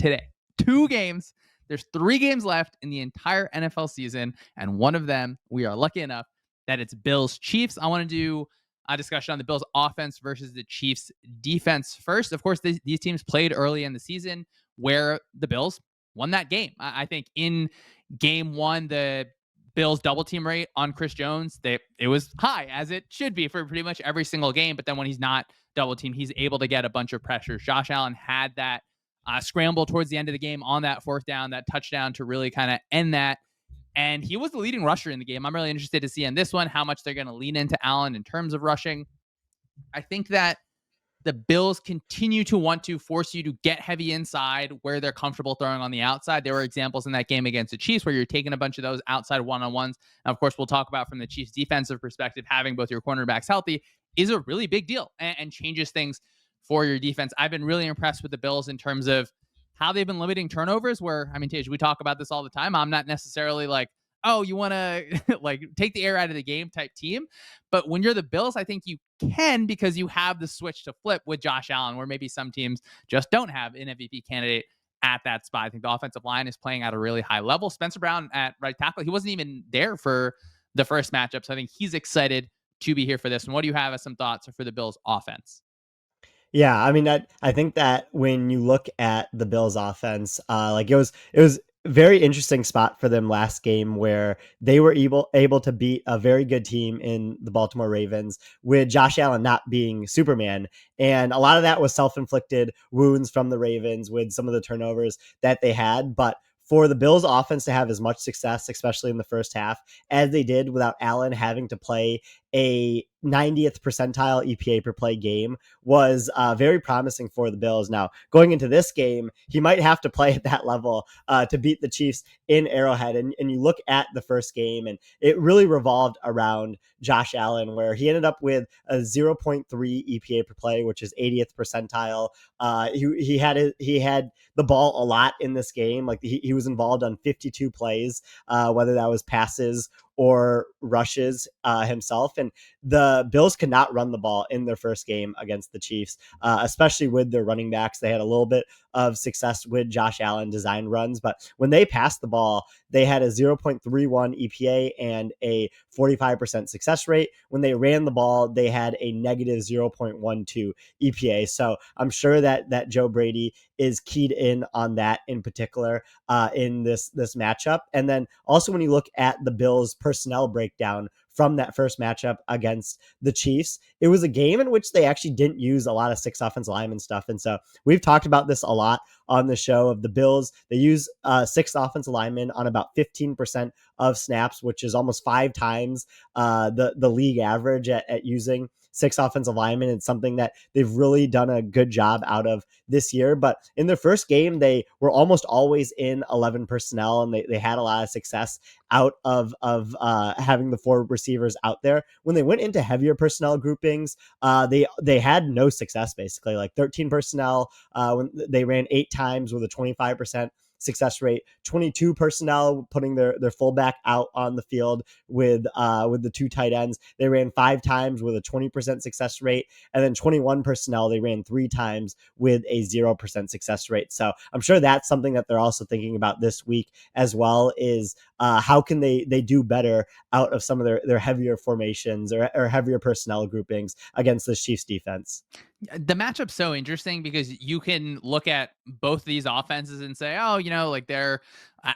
today. 2 games. There's 3 games left in the entire NFL season, and one of them, we are lucky enough that it's Bills Chiefs. I want to do a discussion on the Bills offense versus the Chiefs defense first. Of course, these teams played early in the season where the Bills won that game. I think in game 1, the Bills double team rate on Chris Jones, it was high, as it should be for pretty much every single game. But then when he's not double teamed, he's able to get a bunch of pressures. Josh Allen had that scramble towards the end of the game on that 4th down, that touchdown to really kind of end that. And he was the leading rusher in the game. I'm really interested to see in this one how much they're going to lean into Allen in terms of rushing. I think that the Bills continue to want to force you to get heavy inside where they're comfortable throwing on the outside. There were examples in that game against the Chiefs where you're taking a bunch of those outside one-on-ones. And of course, we'll talk about from the Chiefs defensive perspective, having both your cornerbacks healthy is a really big deal and changes things for your defense. I've been really impressed with the Bills in terms of how they've been limiting turnovers where, I mean, Tej, we talk about this all the time. I'm not necessarily like, oh, you want to like take the air out of the game type team. But when you're the Bills, I think you can because you have the switch to flip with Josh Allen, where maybe some teams just don't have an MVP candidate at that spot. I think the offensive line is playing at a really high level. Spencer Brown at right tackle, he wasn't even there for the first matchup. So I think he's excited to be here for this. And what do you have as some thoughts for the Bills offense? Yeah, I mean, I think that when you look at the Bills offense, like it was very interesting spot for them last game where they were able to beat a very good team in the Baltimore Ravens with Josh Allen not being Superman. And a lot of that was self-inflicted wounds from the Ravens with some of the turnovers that they had. But for the Bills offense to have as much success, especially in the first half, as they did without Allen having to play a 90th percentile EPA per play game was very promising for the Bills. Now, going into this game, he might have to play at that level to beat the Chiefs in Arrowhead. And you look at the first game, and it really revolved around Josh Allen, where he ended up with a 0.3 EPA per play, which is 80th percentile. He had the ball a lot in this game. Like he was involved on 52 plays, whether that was passes or rushes himself. And the Bills could not run the ball in their first game against the Chiefs, especially with their running backs. They had a little bit of success with Josh Allen design runs, but when they passed the ball, they had a 0.31 EPA and a 45% success rate. When they ran the ball, they had a negative 0.12 EPA. So I'm sure that Joe Brady is keyed in on that in particular in this matchup. And then also when you look at the Bills personnel breakdown from that first matchup against the Chiefs, it was a game in which they actually didn't use a lot of 6 offensive lineman stuff. And so we've talked about this a lot on the show of the Bills. They use 6 offensive linemen on about 15% of snaps, which is almost 5 times the league average at using 6 offensive linemen. It's something that they've really done a good job out of this year. But in their first game, they were almost always in 11 personnel, and they had a lot of success out of having the 4 receivers out there. When they went into heavier personnel groupings, they had no success, basically. Like 13 personnel, when they ran 8 times with a 25% success rate, 22 personnel putting their fullback out on the field with the 2 tight ends. They ran 5 times with a 20% success rate, and then 21 personnel they ran 3 times with a 0% success rate. So I'm sure that's something that they're also thinking about this week as well, is how can they do better out of some of their heavier formations or heavier personnel groupings against the Chiefs defense. The matchup's so interesting because you can look at both these offenses and say, oh, like they're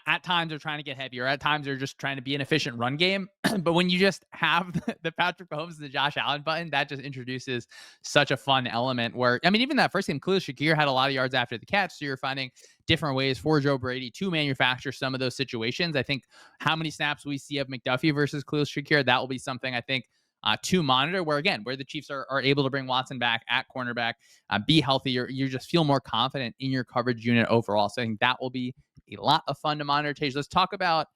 at times they're trying to get heavier, at times they're just trying to be an efficient run game. But when you just have the Patrick Mahomes and the Josh Allen button, that just introduces such a fun element where, I mean, even that first game, Khalil Shakir had a lot of yards after the catch. So you're finding different ways for Joe Brady to manufacture some of those situations. I think how many snaps we see of McDuffie versus Khalil Shakir, that will be something I think to monitor, where the Chiefs are able to bring Watson back at cornerback, be healthy. You just feel more confident in your coverage unit overall. So I think that will be a lot of fun to monitor. Tage, let's talk about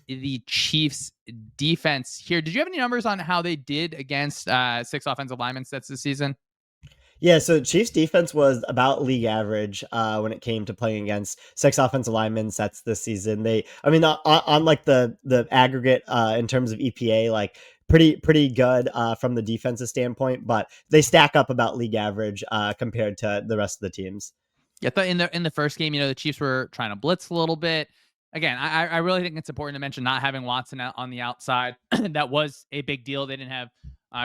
the Chiefs defense here. Did you have any numbers on how they did against 6 offensive linemen sets this season? Yeah, so Chiefs defense was about league average when it came to playing against 6 offensive linemen sets this season. On like the aggregate in terms of EPA, like pretty good from the defensive standpoint, but they stack up about league average compared to the rest of the teams. Yeah, in the first game, the Chiefs were trying to blitz a little bit. Again, I really think it's important to mention not having Watson out on the outside. That was a big deal. They didn't have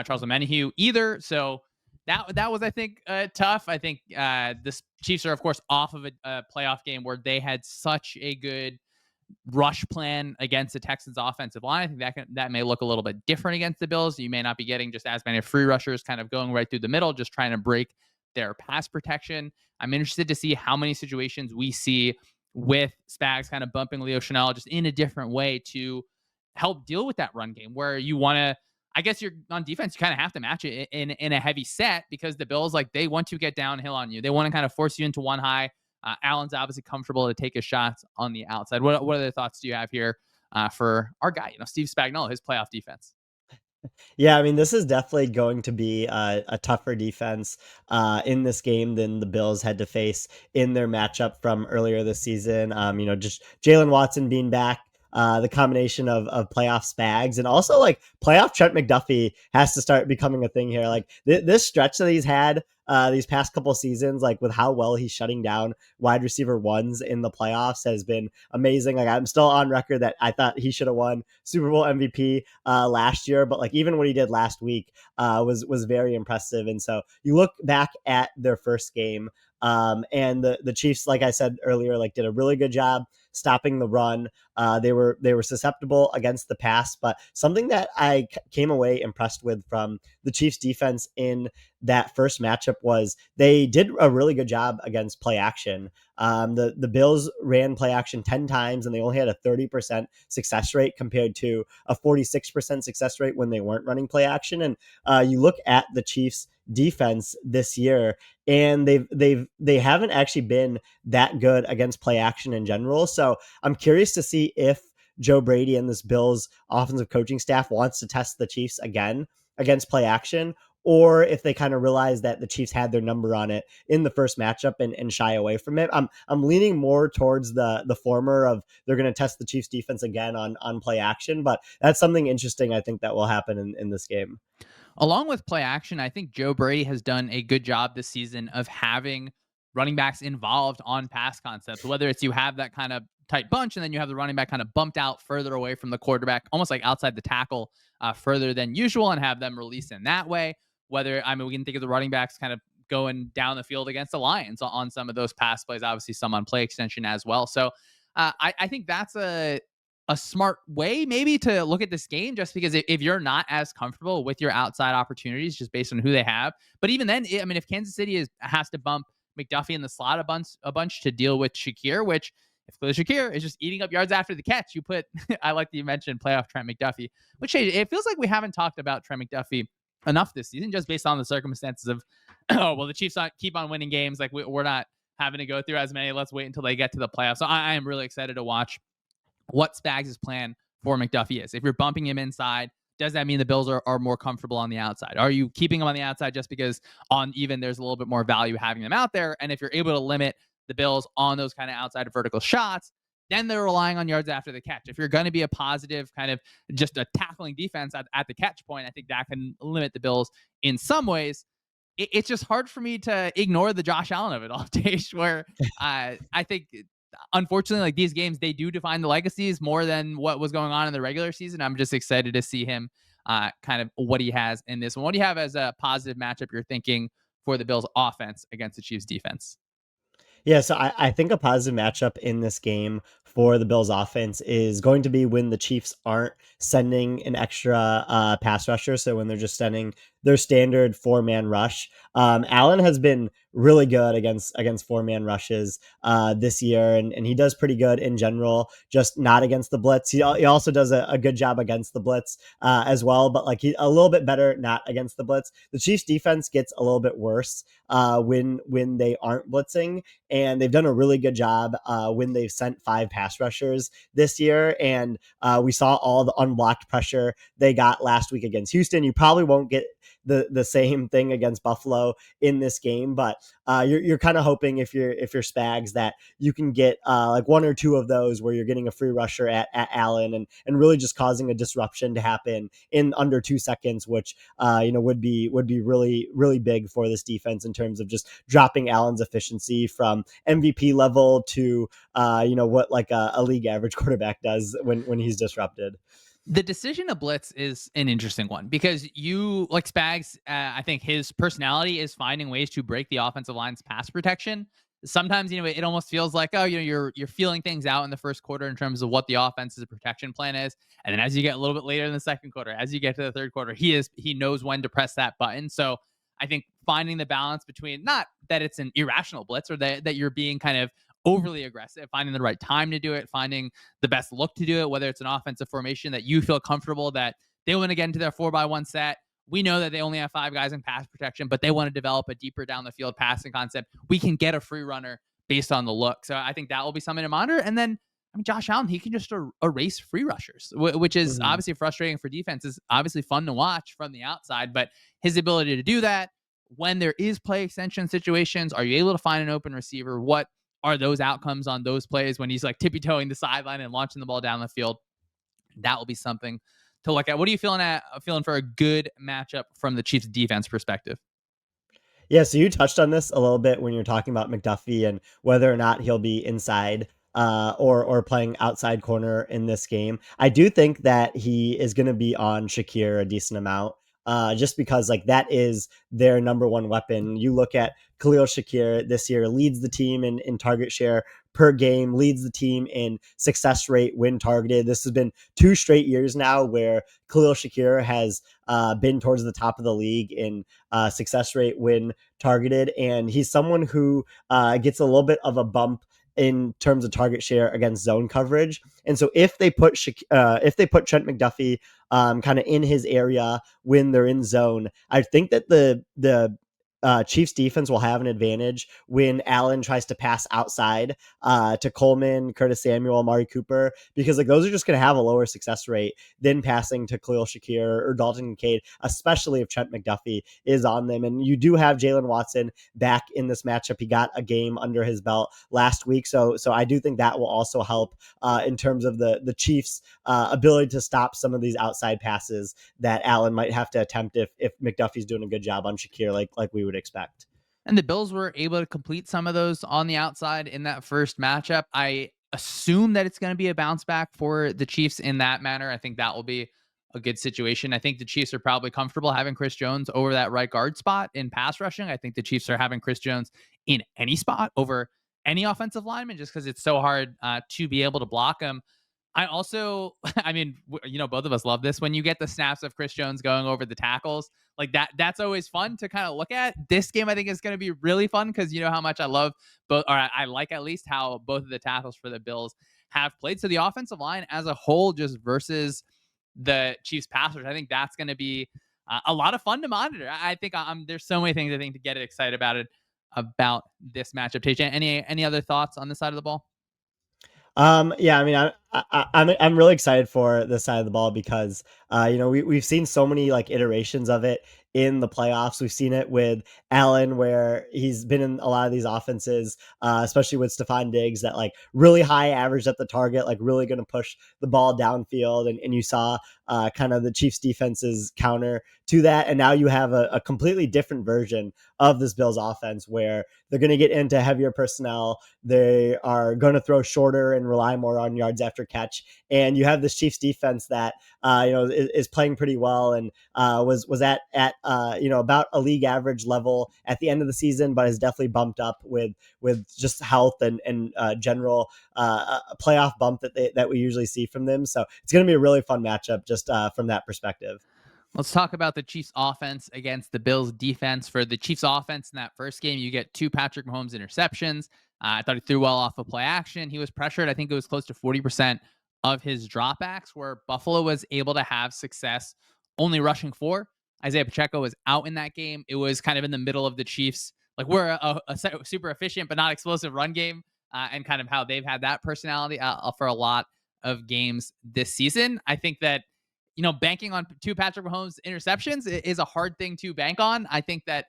Charles Omenihu either, so that was, I think, tough. I think the Chiefs are, of course, off of a playoff game where they had such a good rush plan against the Texans offensive line. I think that may look a little bit different against the Bills. You may not be getting just as many free rushers kind of going right through the middle, just trying to break their pass protection. I'm interested to see how many situations we see with Spags kind of bumping Leo Chanel just in a different way to help deal with that run game where you want to. I guess you're on defense. You kind of have to match it in a heavy set because the Bills, like, they want to get downhill on you. They want to kind of force you into one high. Allen's obviously comfortable to take his shots on the outside. What other thoughts do you have here for our guy, Steve Spagnuolo, his playoff defense? Yeah, I mean, this is definitely going to be a tougher defense in this game than the Bills had to face in their matchup from earlier this season. Just Jalen Watson being back, the combination of playoff Spags and also like playoff Trent McDuffie has to start becoming a thing here. Like this stretch that he's had these past couple seasons, like with how well he's shutting down wide receiver ones in the playoffs has been amazing. Like I'm still on record that I thought he should have won Super Bowl MVP last year, but like even what he did last week was very impressive. And so you look back at their first game, and the Chiefs, like I said earlier, like did a really good job stopping the run. They were susceptible against the pass, but something that I came away impressed with from the Chiefs defense in that first matchup was they did a really good job against play action. The Bills ran play action 10 times and they only had a 30% success rate compared to a 46% success rate when they weren't running play action. And you look at the Chiefs defense this year and they haven't actually been that good against play action in general. So I'm curious to see if Joe Brady and this Bills offensive coaching staff wants to test the Chiefs again against play action, or if they kind of realize that the Chiefs had their number on it in the first matchup and shy away from it. I'm leaning more towards the former of they're going to test the Chiefs defense again on play action, but that's something interesting I think that will happen in this game. Along with play action, I think Joe Brady has done a good job this season of having running backs involved on pass concepts, whether it's you have that kind of tight bunch and then you have the running back kind of bumped out further away from the quarterback, almost like outside the tackle, further than usual, and have them release in that way. We can think of the running backs kind of going down the field against the Lions on some of those pass plays, obviously some on play extension as well. So I think that's a smart way maybe to look at this game, just because if you're not as comfortable with your outside opportunities just based on who they have. But even then, I mean, if Kansas City has to bump McDuffie in the slot a bunch to deal with Shakir, which if Khalil Shakir is just eating up yards after the catch, you put I like that you mentioned playoff Trent McDuffie, which it feels like we haven't talked about Trent McDuffie enough this season, just based on the circumstances of oh well, the Chiefs keep on winning games, like we're not having to go through as many. Let's wait until they get to the playoffs. So I am really excited to watch what Spags' plan for McDuffie is. If you're bumping him inside, does that mean the Bills are more comfortable on the outside? Are you keeping him on the outside just because on even there's a little bit more value having them out there? And if you're able to limit the Bills on those kind of outside vertical shots, then they're relying on yards after the catch. If you're going to be a positive kind of just a tackling defense at the catch point, I think that can limit the Bills in some ways. It's just hard for me to ignore the Josh Allen of it all, Tage, where I think unfortunately, like, these games, they do define the legacies more than what was going on in the regular season. I'm just excited to see him kind of what he has in this one. What do you have as a positive matchup you're thinking for the Bills offense against the Chiefs defense? Yeah, so I think a positive matchup in this game for the Bills offense is going to be when the Chiefs aren't sending an extra pass rusher. So when they're just sending their standard 4-man rush. Allen has been really good against 4-man rushes this year, and he does pretty good in general, just not against the blitz. He also does a good job against the blitz as well, but like he a little bit better not against the blitz. The Chiefs defense gets a little bit worse when they aren't blitzing, and they've done a really good job when they've sent 5 pass rushers this year. And we saw all the unblocked pressure they got last week against Houston. You probably won't get the same thing against Buffalo in this game. But you're kind of hoping if you're Spags that you can get like one or two of those where you're getting a free rusher at Allen and really just causing a disruption to happen in under 2 seconds, which would be really big for this defense in terms of just dropping Allen's efficiency from MVP level to what like a league average quarterback does when he's disrupted. The decision to blitz is an interesting one because you like Spags. I think his personality is finding ways to break the offensive line's pass protection. Sometimes it almost feels like you're feeling things out in the first quarter in terms of what the offense's protection plan is, and then as you get a little bit later in the second quarter, as you get to the third quarter, he knows when to press that button. So I think finding the balance between not that it's an irrational blitz or that you're being kind of overly aggressive, finding the right time to do it, finding the best look to do it, whether it's an offensive formation that you feel comfortable that they want to get into their 4x1 set. We know that they only have 5 guys in pass protection, but they want to develop a deeper down the field passing concept. We can get a free runner based on the look. So I think that will be something to monitor. And then, I mean, Josh Allen, he can just erase free rushers, which is Mhm. obviously frustrating for defenses. Obviously fun to watch from the outside, but his ability to do that when there is play extension situations, are you able to find an open receiver? What are those outcomes on those plays when he's like tippy-toeing the sideline and launching the ball down the field? That will be something to look at. What are you feeling for a good matchup from the Chiefs defense perspective? Yeah, so you touched on this a little bit when you're talking about McDuffie and whether or not he'll be inside or playing outside corner in this game. I do think that he is going to be on Shakir a decent amount, just because like that is their number one weapon. You look at Khalil Shakir this year leads the team in target share per game, leads the team in success rate when targeted. This has been 2 straight years now where Khalil Shakir has been towards the top of the league in success rate when targeted, and he's someone who gets a little bit of a bump in terms of target share against zone coverage. And so if they put Trent McDuffie kind of in his area when they're in zone, I think that the Chiefs defense will have an advantage when Allen tries to pass outside to Coleman, Curtis Samuel, Amari Cooper, because like those are just going to have a lower success rate than passing to Khalil Shakir or Dalton Kincaid, especially if Trent McDuffie is on them. And you do have Jalen Watson back in this matchup. He got a game under his belt last week, so I do think that will also help in terms of the Chiefs' ability to stop some of these outside passes that Allen might have to attempt if McDuffie's doing a good job on Shakir, like we would expect. And the Bills were able to complete some of those on the outside in that first matchup. I assume that it's going to be a bounce back for the Chiefs in that manner. I think that will be a good situation. I think the Chiefs are probably comfortable having Chris Jones over that right guard spot in pass rushing. I think the Chiefs are having Chris Jones in any spot over any offensive lineman just because it's so hard to be able to block him. I also, I mean, both of us love this when you get the snaps of Chris Jones going over the tackles like that. That's always fun to kind of look at. This game, I think, is going to be really fun because you know how much I love both, or I like at least how both of the tackles for the Bills have played. So the offensive line as a whole, just versus the Chiefs passers, I think that's going to be a lot of fun to monitor. I think there's so many things I think to get excited about this matchup. TJ, any other thoughts on this side of the ball? Yeah, I mean, I'm really excited for this side of the ball because we've seen so many like iterations of it in the playoffs. We've seen it with Allen where he's been in a lot of these offenses, especially with Stephon Diggs, that like really high average at the target, like really going to push the ball downfield, and you saw kind of the Chiefs defenses counter to that, and now you have a completely different version of this Bills offense where they're going to get into heavier personnel. They are going to throw shorter and rely more on yards after catch. And you have this Chiefs defense that is playing pretty well and was at about a league average level at the end of the season, but has definitely bumped up with just health and general playoff bump that we usually see from them. So it's going to be a really fun matchup just from that perspective. Let's talk about the Chiefs offense against the Bills defense. For the Chiefs offense in that first game, you get 2 Patrick Mahomes interceptions. I thought he threw well off of play action. He was pressured. I think it was close to 40% of his dropbacks, where Buffalo was able to have success only rushing 4. Isaiah Pacheco was out in that game. It was kind of in the middle of the Chiefs. Like we're a super efficient but not explosive run game, and kind of how they've had that personality for a lot of games this season. I think that banking on two Patrick Mahomes interceptions is a hard thing to bank on. I think that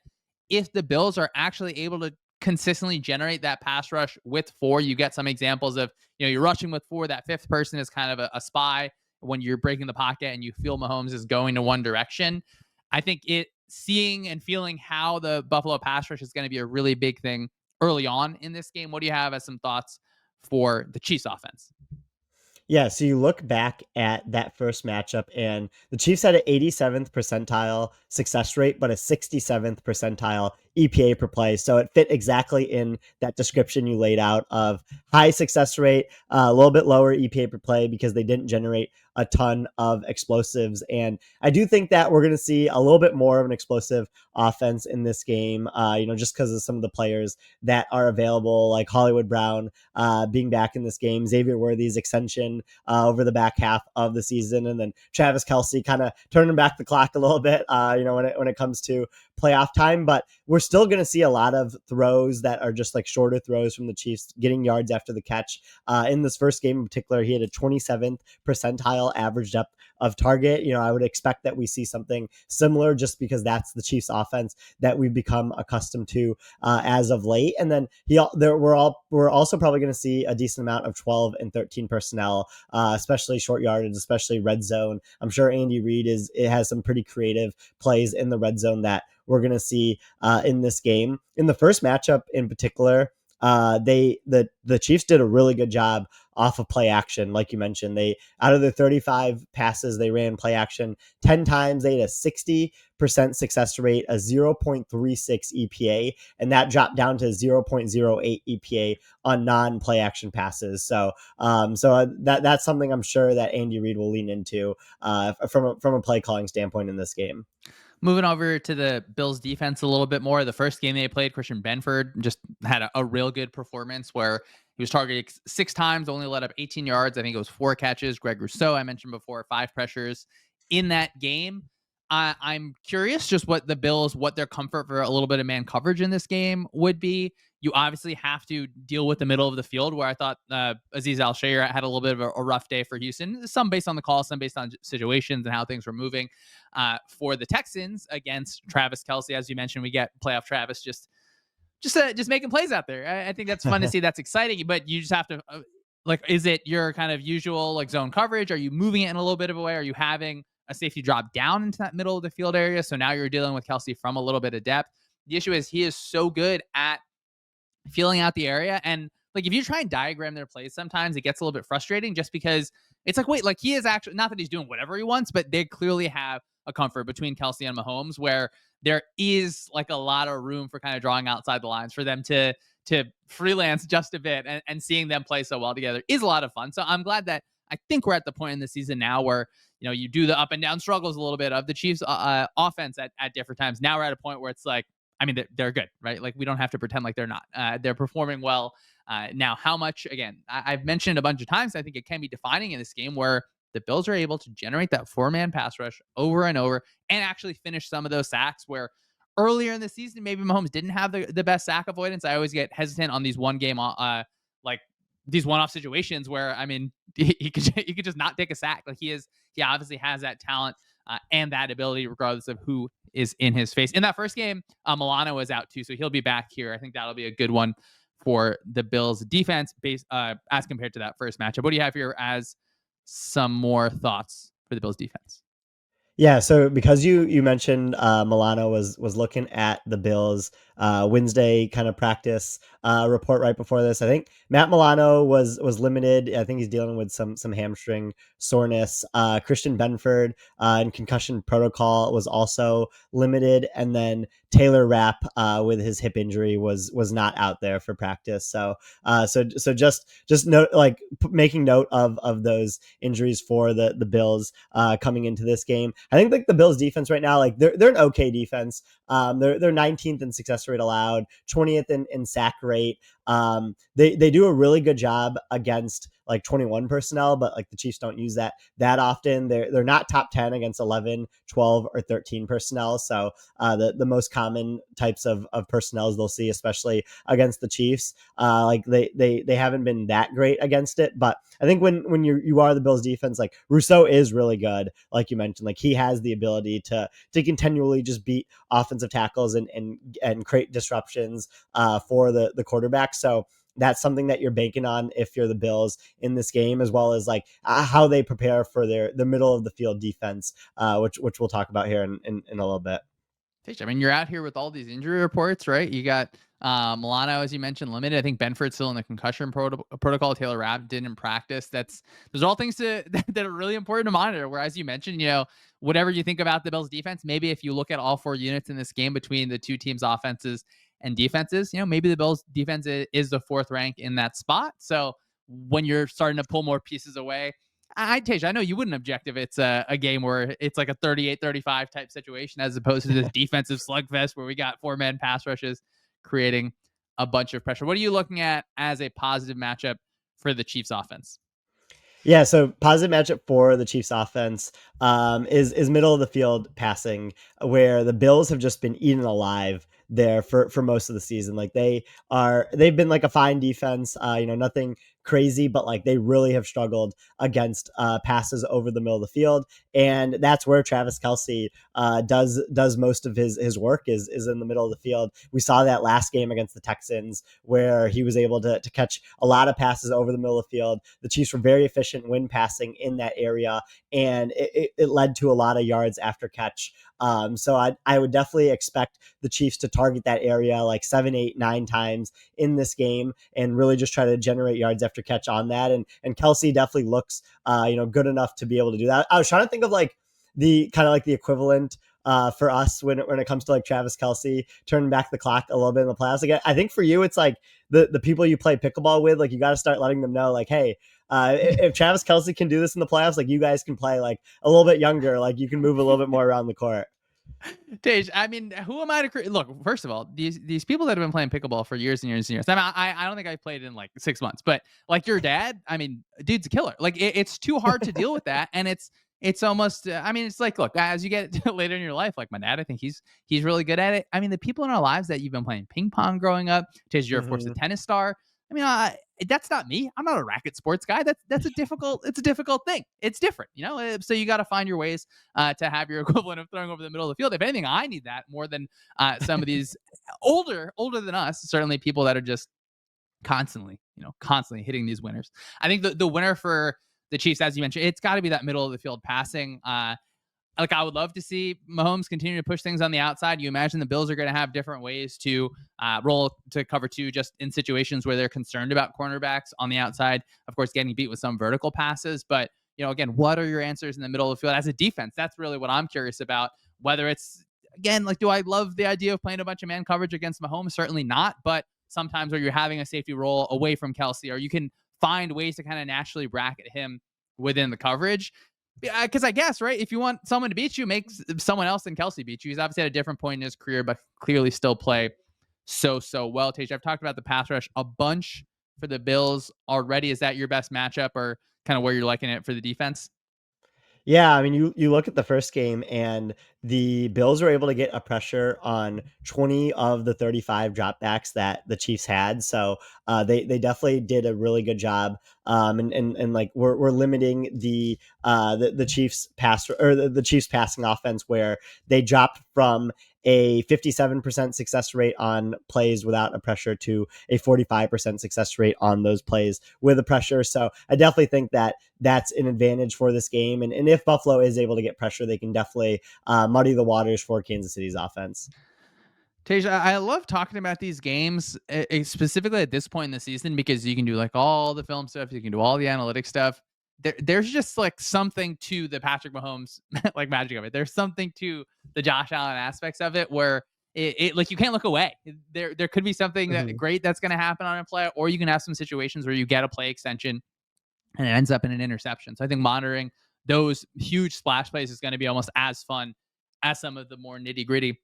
if the Bills are actually able to consistently generate that pass rush with four, you get some examples of, you're rushing with four. That fifth person is kind of a spy when you're breaking the pocket and you feel Mahomes is going to one direction. I think seeing and feeling how the Buffalo pass rush is going to be a really big thing early on in this game. What do you have as some thoughts for the Chiefs offense? Yeah, so you look back at that first matchup, and the Chiefs had an 87th percentile success rate, but a 67th percentile EPA per play. So it fit exactly in that description you laid out of high success rate, a little bit lower EPA per play because they didn't generate a ton of explosives. And I do think that we're going to see a little bit more of an explosive offense in this game, just because of some of the players that are available, like Hollywood Brown being back in this game, Xavier Worthy's extension over the back half of the season, and then Travis Kelce kind of turning back the clock a little bit, when it comes to playoff time. But we're still going to see a lot of throws that are just like shorter throws from the Chiefs, getting yards after the catch. In this first game in particular, he had a 27th percentile average depth of target. I would expect that we see something similar just because that's the Chiefs offense that we've become accustomed to as of late. And then we're also probably going to see a decent amount of 12 and 13 personnel, especially short yardage, especially red zone. I'm sure Andy Reid has some pretty creative plays in the red zone that we're going to see in this game. In the first matchup in particular, the Chiefs did a really good job off of play action. Like you mentioned, they, out of their 35 passes, they ran play action 10 times. They had a 60% success rate, a 0.36 EPA, and that dropped down to 0.08 EPA on non-play action passes. So that's something I'm sure that Andy Reid will lean into from a play calling standpoint in this game. Moving over to the Bills defense a little bit more. The first game they played, Christian Benford just had a real good performance where he was targeted 6 times, only let up 18 yards. I think it was 4 catches. Greg Rousseau, I mentioned before, 5 pressures in that game. I'm curious just what their comfort for a little bit of man coverage in this game would be. You obviously have to deal with the middle of the field, where I thought Azeez Al-Shaair had a little bit of a rough day for Houston. Some based on the call, some based on situations and how things were moving. For the Texans against Travis Kelce, as you mentioned, we get playoff Travis just making plays out there. I think that's fun to see. That's exciting, but you just have to is it your kind of usual like zone coverage? Are you moving it in a little bit of a way? Are you having a safety drop down into that middle of the field area? So now you're dealing with Kelce from a little bit of depth. The issue is he is so good at feeling out the area. And like if you try and diagram their plays, sometimes it gets a little bit frustrating just because it's like, wait, like he is actually, not that he's doing whatever he wants, but they clearly have a comfort between Kelce and Mahomes where there is like a lot of room for kind of drawing outside the lines for them to freelance just a bit, and seeing them play so well together is a lot of fun. So I'm glad that I think we're at the point in the season now where, you do the up and down struggles a little bit of the Chiefs offense at different times. Now we're at a point where it's like, I mean, they're good, right? Like we don't have to pretend like they're not. They're performing well. Now, how much, again, I've mentioned a bunch of times, I think it can be defining in this game where the Bills are able to generate that 4-man pass rush over and over and actually finish some of those sacks where earlier in the season, maybe Mahomes didn't have the best sack avoidance. I always get hesitant on these like these one-off situations where, I mean, he could just not take a sack. Like he obviously has that talent and that ability regardless of who is in his face. In that first game, Milano was out too, so he'll be back here. I think that'll be a good one for the Bills defense as compared to that first matchup. What do you have here as some more thoughts for the Bills defense? Yeah, so because you mentioned Milano was looking at the Bills Wednesday kind of practice report right before this. I think Matt Milano was limited. I think he's dealing with some hamstring soreness. Christian Benford in concussion protocol was also limited, and then Taylor Rapp with his hip injury was not out there for practice. So just note, like making note of those injuries for the Bills coming into this game. I think like the Bills defense right now, like they're an okay defense. They're 19th in success rate allowed, 20th in sack rate. They do a really good job against like 21 personnel, but like the Chiefs don't use that often. They're not top 10 against 11, 12, or 13 personnel. So the most common types of personnel they'll see, especially against the Chiefs, like they haven't been that great against it. But I think when you are the Bills defense, like Rousseau is really good, like you mentioned. Like he has the ability to continually just beat offensive tackles and create disruptions for the quarterback. So that's something that you're banking on if you're the Bills in this game, as well as like how they prepare for the middle of the field defense, which we'll talk about here in a little bit. I mean, you're out here with all these injury reports, right? You got Milano, as you mentioned, limited. I think Benford's still in the concussion protocol. Taylor Rapp didn't practice. Those are all things that are really important to monitor. Whereas you mentioned, whatever you think about the Bills defense, maybe if you look at all 4 units in this game between the two teams' offenses and defenses, maybe the Bills defense is the 4th rank in that spot. So when you're starting to pull more pieces away, I know you wouldn't object if it's a game where it's like a 38-35 type situation as opposed to this defensive slugfest where we got 4-man pass rushes creating a bunch of pressure. What are you looking at as a positive matchup for the Chiefs offense? Yeah, so positive matchup for the Chiefs offense is middle of the field passing, where the Bills have just been eaten alive there for most of the season. Like they've been like a fine defense, nothing crazy, but like they really have struggled against passes over the middle of the field, and that's where Travis Kelce does most of his work is in the middle of the field. We saw that last game against the Texans where he was able to catch a lot of passes over the middle of the field. The Chiefs were very efficient when passing in that area, and it led to a lot of yards after catch. So I would definitely expect the Chiefs to target that area like 7, 8, 9 times in this game and really just try to generate yards after catch on that. And Kelce definitely looks good enough to be able to do that. I was trying to think of like the kind of like the equivalent for us when it comes to like Travis Kelce turning back the clock a little bit in the playoffs. Like I think for you, it's like the people you play pickleball with, like you got to start letting them know, like, hey, if Travis Kelce can do this in the playoffs, like you guys can play like a little bit younger, like you can move a little bit more around the court. Tage, I mean, who am I to look? First of all, these people that have been playing pickleball for years and years and years. I mean, I don't think I played in like 6 months, but like your dad, I mean, dude's a killer. Like it's too hard to deal with that, and it's almost. I mean, it's like, look, as you get later in your life, like my dad, I think he's really good at it. I mean, the people in our lives that you've been playing ping pong growing up, Tage, you're of course a Mhm. tennis star. I mean, that's not me. I'm not a racket sports guy. That's a difficult. It's a difficult thing. It's different, So you got to find your ways to have your equivalent of throwing over the middle of the field. If anything, I need that more than some of these older than us. Certainly, people that are just constantly hitting these winners. I think the winner for the Chiefs, as you mentioned, it's got to be that middle of the field passing. Like I would love to see Mahomes continue to push things on the outside. You imagine the Bills are going to have different ways to roll to cover 2 just in situations where they're concerned about cornerbacks on the outside. Of course, getting beat with some vertical passes. But, again, what are your answers in the middle of the field as a defense? That's really what I'm curious about. Whether it's, again, like, do I love the idea of playing a bunch of man coverage against Mahomes? Certainly not. But sometimes where you're having a safety roll away from Kelce, or you can find ways to kind of naturally bracket him within the coverage. Because I guess, right, if you want someone to beat you, make someone else than Kelce beat you. He's obviously at a different point in his career, but clearly still play so well. Tage, I've talked about the pass rush a bunch for the Bills already. Is that your best matchup, or kind of where you're liking it for the defense? Yeah, I mean, you look at the first game, and the Bills were able to get a pressure on 20 of the 35 dropbacks that the Chiefs had. So they definitely did a really good job. And like we're limiting the Chiefs pass or the Chiefs passing offense, where they dropped from a 57% success rate on plays without a pressure to a 45% success rate on those plays with a pressure. So I definitely think that that's an advantage for this game. And if Buffalo is able to get pressure, they can definitely muddy the waters for Kansas City's offense. Tej, I love talking about these games, specifically at this point in the season, because you can do like all the film stuff, you can do all the analytic stuff. There's just like something to the Patrick Mahomes like magic of it. There's something to the Josh Allen aspects of it where it like you can't look away. There could be something that Mhm. great that's going to happen on a play, or you can have some situations where you get a play extension and it ends up in an interception. So I think monitoring those huge splash plays is going to be almost as fun as some of the more nitty gritty